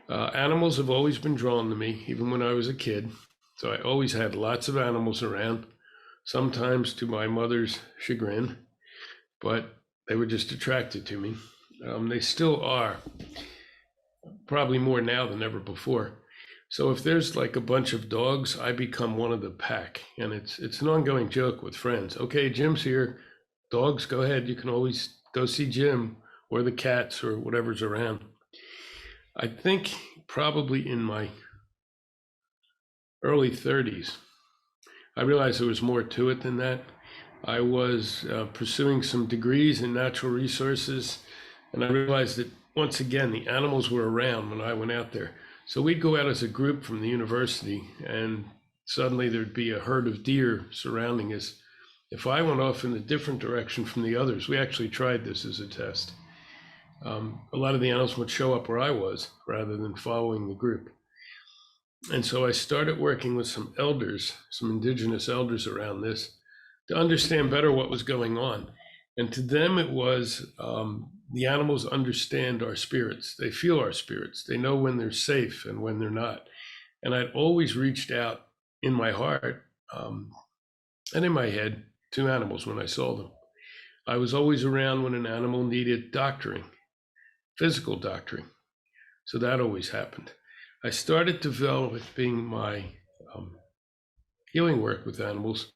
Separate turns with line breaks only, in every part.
Animals have always been drawn to me, even when I was a kid. So I always had lots of animals around, sometimes to my mother's chagrin, but they were just attracted to me. They still are, probably more now than ever before. So if there's like a bunch of dogs, I become one of the pack, and it's an ongoing joke with friends. Okay, Jim's here. Dogs, go ahead. You can always go see Jim or the cats or whatever's around. I think probably in my early 30s, I realized there was more to it than that. I was pursuing some degrees in natural resources, and I realized that once again, the animals were around when I went out there. So we'd go out as a group from the university, and suddenly there'd be a herd of deer surrounding us. If I went off in a different direction from the others, we actually tried this as a test. A lot of the animals would show up where I was rather than following the group. And so I started working with some elders, some indigenous elders around this, to understand better what was going on. And to them, it was the animals understand our spirits. They feel our spirits. They know when they're safe and when they're not. And I'd always reached out in my heart and in my head to animals when I saw them. I was always around when an animal needed doctoring, physical doctoring. So that always happened. I started developing my healing work with animals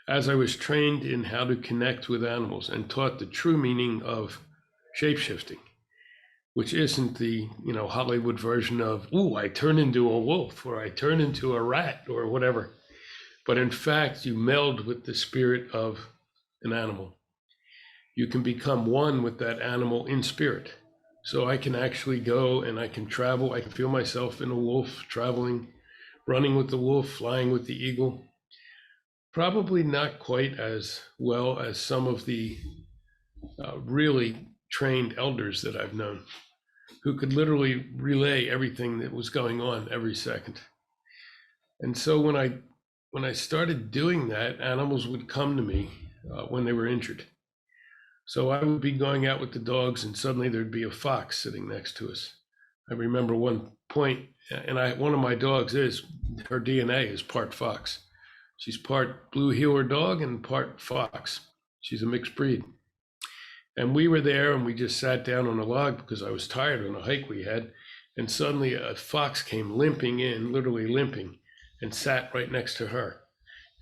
as I was trained in how to connect with animals and taught the true meaning of shapeshifting, which isn't the Hollywood version of, ooh, I turn into a wolf or I turn into a rat or whatever. But in fact, you meld with the spirit of an animal. You can become one with that animal in spirit. So I can actually go and I can travel. I can feel myself in a wolf, traveling, running with the wolf, flying with the eagle. Probably not quite as well as some of the really trained elders that I've known, who could literally relay everything that was going on every second. And so when I started doing that, animals would come to me when they were injured. So I would be going out with the dogs, and suddenly there'd be a fox sitting next to us. I remember one point, and one of my dogs her DNA is part fox. She's part blue heeler dog and part fox. She's a mixed breed. And we were there, and we just sat down on a log because I was tired on a hike we had. And suddenly a fox came limping in, literally limping, and sat right next to her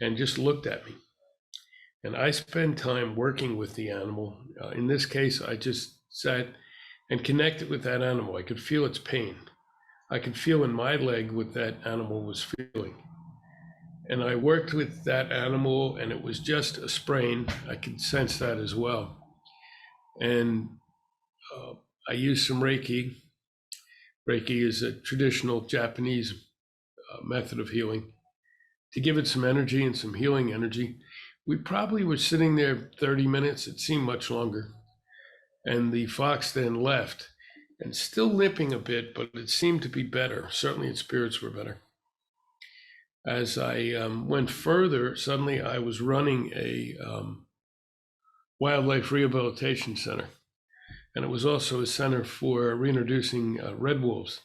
and just looked at me. And I spend time working with the animal. In this case, I just sat and connected with that animal. I could feel its pain. I could feel in my leg what that animal was feeling. And I worked with that animal, and it was just a sprain. I could sense that as well. And I used some Reiki. Reiki is a traditional Japanese method of healing to give it some energy and some healing energy. We probably were sitting there 30 minutes. It seemed much longer. And the fox then left, and still limping a bit, but it seemed to be better. Certainly its spirits were better. As I went further, suddenly I was running a wildlife rehabilitation center. And it was also a center for reintroducing red wolves.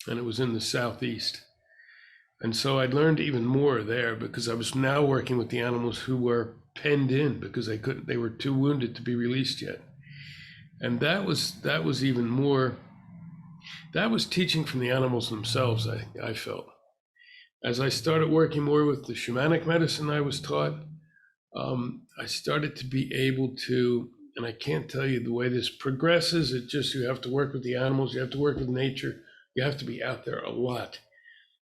And it was in the southeast. And so I learned even more there because I was now working with the animals who were penned in because they were too wounded to be released yet. And that was even more, that was teaching from the animals themselves, I felt. As I started working more with the shamanic medicine I was taught, I started to be able to, and I can't tell you the way this progresses, you have to work with the animals, you have to work with nature, you have to be out there a lot.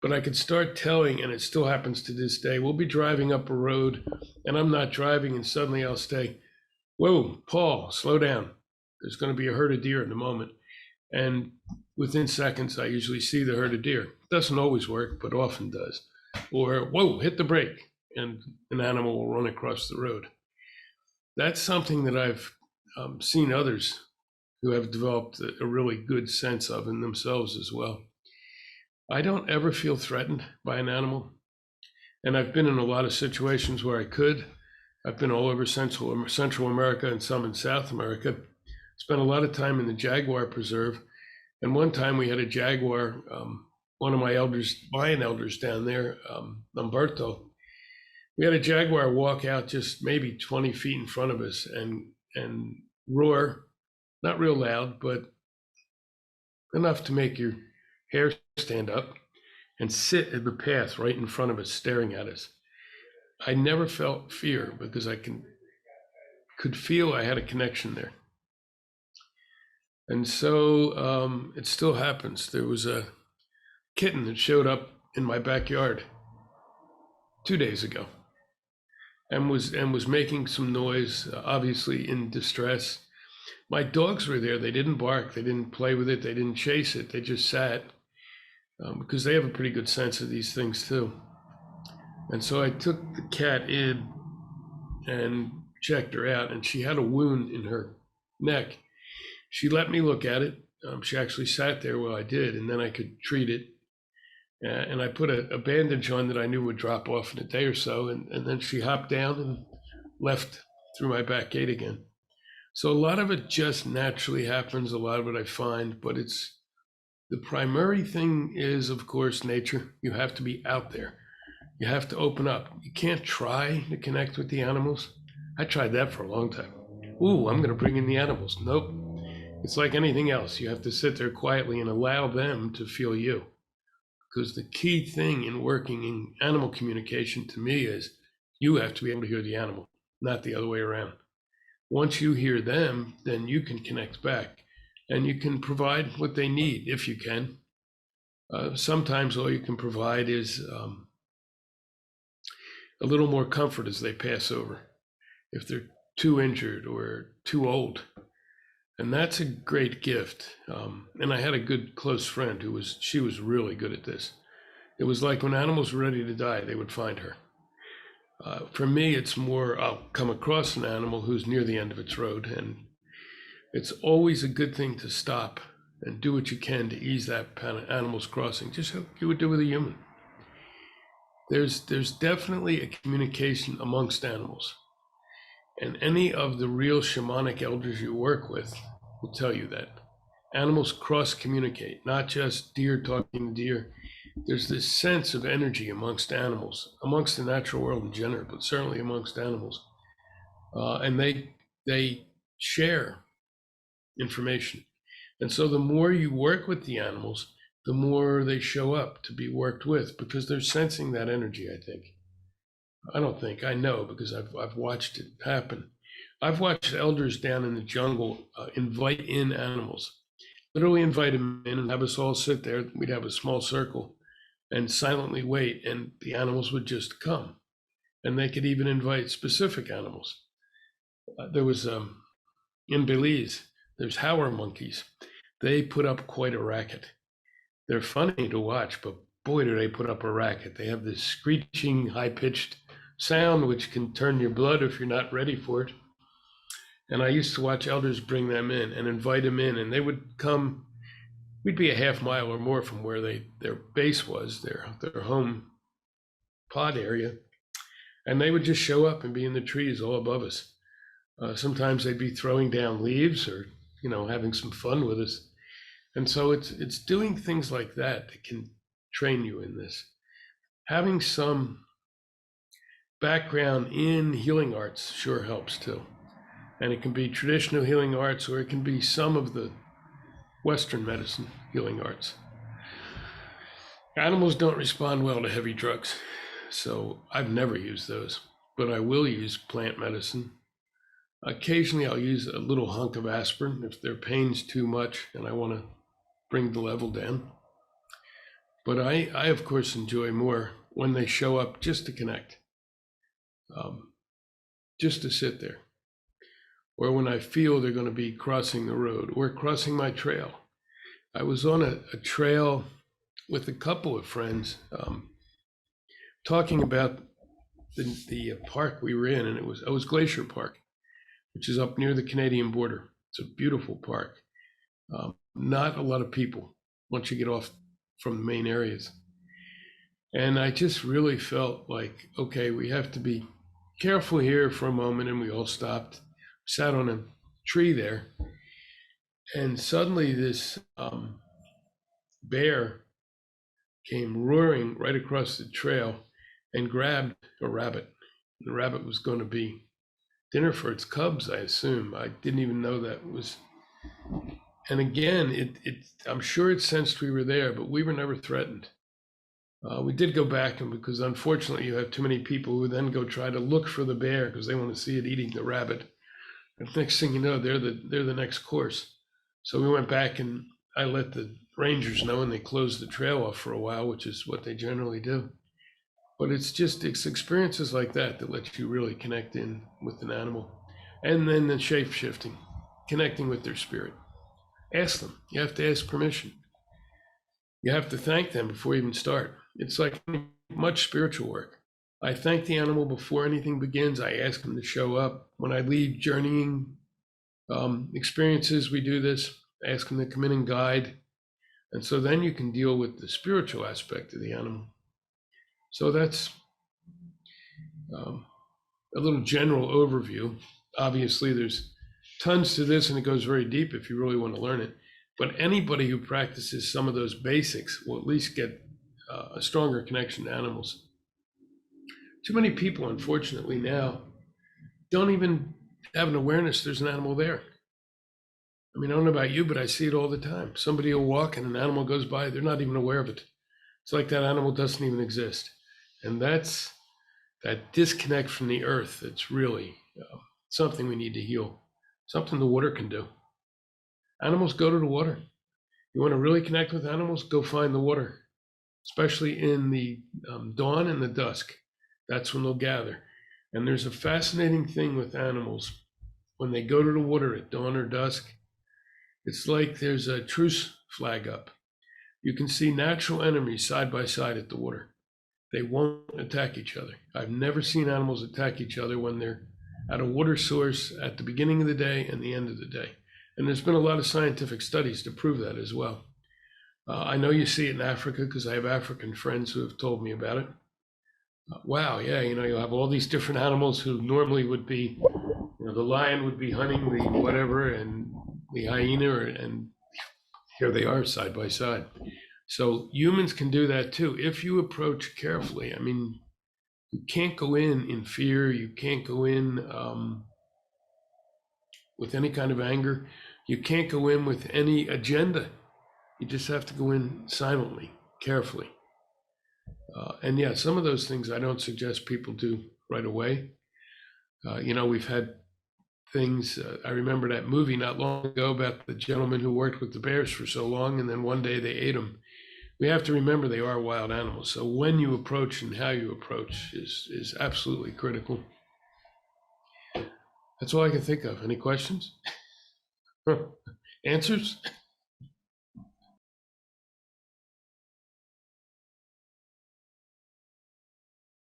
But I could start telling, and it still happens to this day, we'll be driving up a road and I'm not driving, and suddenly I'll say, whoa, Paul, slow down. There's going to be a herd of deer in a moment. And within seconds, I usually see the herd of deer. It doesn't always work, but often does. Or, whoa, hit the brake, and an animal will run across the road. That's something that I've seen others who have developed a really good sense of in themselves as well. I don't ever feel threatened by an animal. And I've been in a lot of situations where I could. I've been all over Central America and some in South America. Spent a lot of time in the jaguar preserve. And one time we had a jaguar, one of my elders, Mayan elders down there, Umberto, we had a jaguar walk out just maybe 20 feet in front of us and roar, not real loud, but enough to make your hair stand up, and sit in the path right in front of us, staring at us. I never felt fear because I could feel I had a connection there. And so it still happens. There was a kitten that showed up in my backyard 2 days ago and was making some noise, obviously in distress. My dogs were there. They didn't bark. They didn't play with it. They didn't chase it. They just sat because they have a pretty good sense of these things too. And so I took the cat in and checked her out, and she had a wound in her neck. She let me look at it. She actually sat there while I did, and then I could treat it. And I put a bandage on that I knew would drop off in a day or so, and then she hopped down and left through my back gate again. So a lot of it just naturally happens, a lot of it I find, but the primary thing is, of course, nature. You have to be out there. You have to open up. You can't try to connect with the animals. I tried that for a long time. Ooh, I'm going to bring in the animals. Nope. It's like anything else. You have to sit there quietly and allow them to feel you. Because the key thing in working in animal communication to me is you have to be able to hear the animal, not the other way around. Once you hear them, then you can connect back and you can provide what they need if you can. Sometimes all you can provide is a little more comfort as they pass over, if they're too injured or too old. And that's a great gift. And I had a good close friend she was really good at this. It was like when animals were ready to die, they would find her. For me, it's more, I'll come across an animal who's near the end of its road, and it's always a good thing to stop and do what you can to ease that animal's crossing, just like you would do with a human. There's definitely a communication amongst animals. And any of the real shamanic elders you work with will tell you that. Animals cross-communicate, not just deer talking to deer. There's this sense of energy amongst animals, amongst the natural world in general, but certainly amongst animals. And they share information. And so the more you work with the animals, the more they show up to be worked with, because they're sensing that energy, I think. I know, because I've watched it happen. I've watched elders down in the jungle invite in animals, literally invite them in and have us all sit there. We'd have a small circle and silently wait, and the animals would just come. And they could even invite specific animals. There was, in Belize, there's howler monkeys. They put up quite a racket. They're funny to watch, but boy, do they put up a racket. They have this screeching, high-pitched sound, which can turn your blood if you're not ready for it. And I used to watch elders bring them in and invite them in, and they would come. We'd be a half mile or more from where their base was, their home pod area, and they would just show up and be in the trees all above us. Sometimes they'd be throwing down leaves or having some fun with us. And so it's doing things like that can train you in this. Having some background in healing arts sure helps too. And it can be traditional healing arts, or it can be some of the Western medicine healing arts. Animals don't respond well to heavy drugs, so I've never used those, but I will use plant medicine. Occasionally I'll use a little hunk of aspirin if their pain's too much and I want to bring the level down. But I of course enjoy more when they show up just to connect, just to sit there. Or when I feel they're going to be crossing the road or crossing my trail. I was on a trail with a couple of friends talking about the park we were in, and it was Glacier Park, which is up near the Canadian border. It's a beautiful park. Not a lot of people once you get off from the main areas. And I just really felt like, okay, we have to be careful here for a moment, and we all stopped. Sat on a tree there, and suddenly this bear came roaring right across the trail and grabbed a rabbit. The rabbit was going to be dinner for its cubs, I assume. I didn't even know that was. And again, I'm sure it sensed we were there, but we were never threatened. We did go back, and because unfortunately you have too many people who then go try to look for the bear because they want to see it eating the rabbit. And next thing you know, they're the next course. So we went back and I let the rangers know, and they closed the trail off for a while, which is what they generally do. But it's experiences like that that let you really connect in with an animal. And then the shape shifting, connecting with their spirit. Ask them. You have to ask permission. You have to thank them before you even start. It's like much spiritual work. I thank the animal before anything begins. I ask them to show up. When I lead journeying experiences, we do this. I ask them to come in and guide. And so then you can deal with the spiritual aspect of the animal. So that's a little general overview. Obviously, there's tons to this, and it goes very deep if you really want to learn it. But anybody who practices some of those basics will at least get a stronger connection to animals. Too many people, unfortunately, now don't even have an awareness there's an animal there. I mean, I don't know about you, but I see it all the time. Somebody will walk and an animal goes by, they're not even aware of it. It's like that animal doesn't even exist. And that's that disconnect from the earth. It's really something we need to heal, something the water can do. Animals go to the water. You want to really connect with animals, go find the water, especially in the dawn and the dusk. That's when they'll gather. And there's a fascinating thing with animals. When they go to the water at dawn or dusk, it's like there's a truce flag up. You can see natural enemies side by side at the water. They won't attack each other. I've never seen animals attack each other when they're at a water source at the beginning of the day and the end of the day. And there's been a lot of scientific studies to prove that as well. I know you see it in Africa because I have African friends who have told me about it. Wow, yeah, you'll have all these different animals who normally would be, the lion would be hunting the whatever and the hyena, and here they are side by side. So humans can do that too if you approach carefully. I mean, you can't go in fear. You can't go in with any kind of anger. You can't go in with any agenda. You just have to go in silently, carefully. And yeah, some of those things I don't suggest people do right away. We've had things, I remember that movie not long ago about the gentleman who worked with the bears for so long, and then one day they ate him. We have to remember they are wild animals. So when you approach and how you approach is absolutely critical. That's all I can think of. Any questions? Answers?